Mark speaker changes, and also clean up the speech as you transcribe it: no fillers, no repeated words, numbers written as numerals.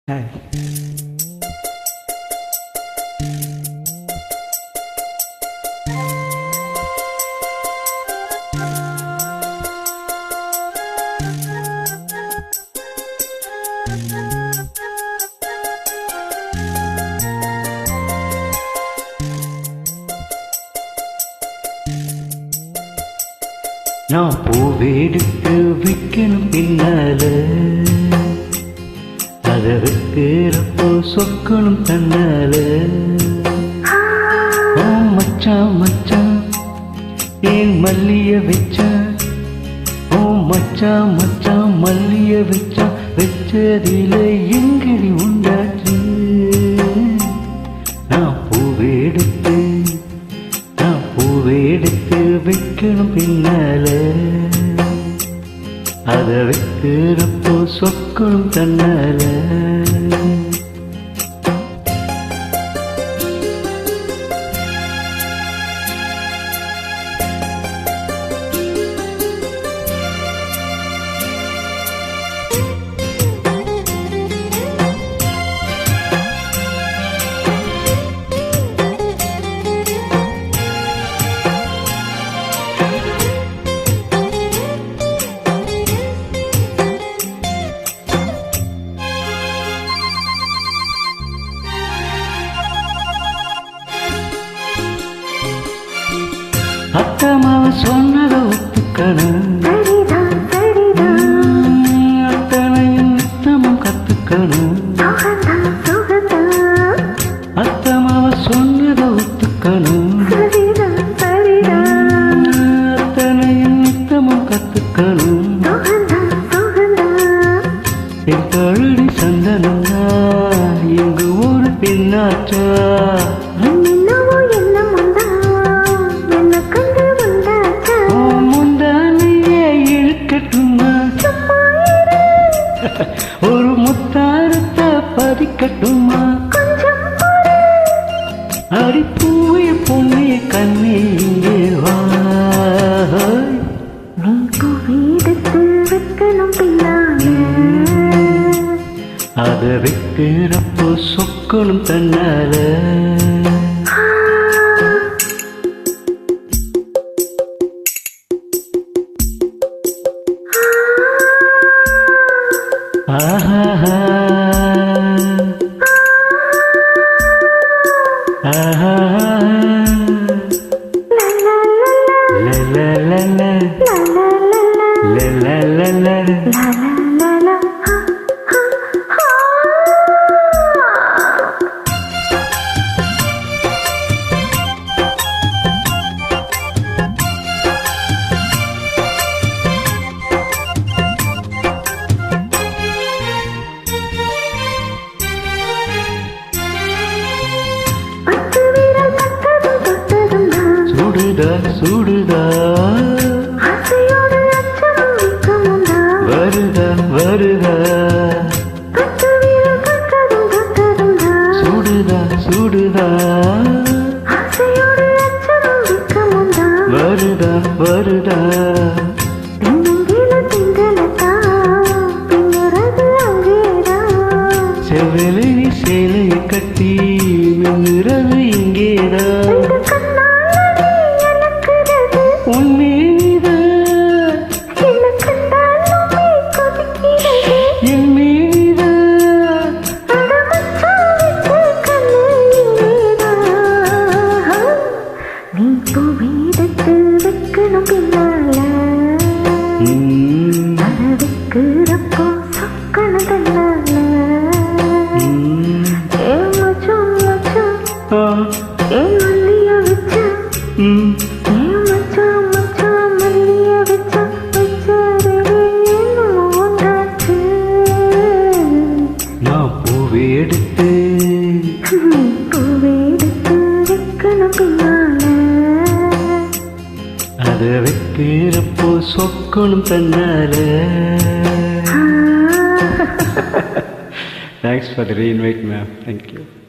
Speaker 1: Hi. நான் பூவெடுத்து விற்கணும் பின்னால அதை வைக்கிறப்போ சொக்கணும் தன்னால. ஓ மச்சான் மச்சான் ஏன் மல்லிய வச்சா, ஓ மச்சான் மச்சான் மல்லிய வச்சா, வச்சதில எங்கடி உண்டாச்சு. நான் பூவெடுத்து வைக்கணும் பின்னால அதை வைக்கிறப்போ சொக்கணும் தன்னால. அத்தமாவ சொன்னதை ஒத்துக்கணும், அத்தனையும் நித்தமும் கத்துக்கணும். அத்தமாவ சொன்னதை ஒத்துக்கணும், அத்தனையும் நித்தமும் கத்துக்கணும். என் தழுடி சந்தனந்தா இங்கு ஒரு பின்னாச்சா, ஒரு முத்தாரத்தை பதிக்கட்டுமா, அடிப்பூய பொண்ணிய கண்ணே இங்கே வா. அதை வைக்கிறப்போ சொக்கணும் தன்னால. ஆஹா ஆஹா சுடுதா வருதா வருதா, சுடுதா சுடுதா வருதா வருதா. செவலை சேலையை கட்டி மின்னுறது இங்கேதான், நான் பூவெடுத்து வைக்கணும் பின்னால அதை வைக்கிறப்போ சொக்கணும் தன்னால. Thanks for the reinvite, ma'am. Thank you.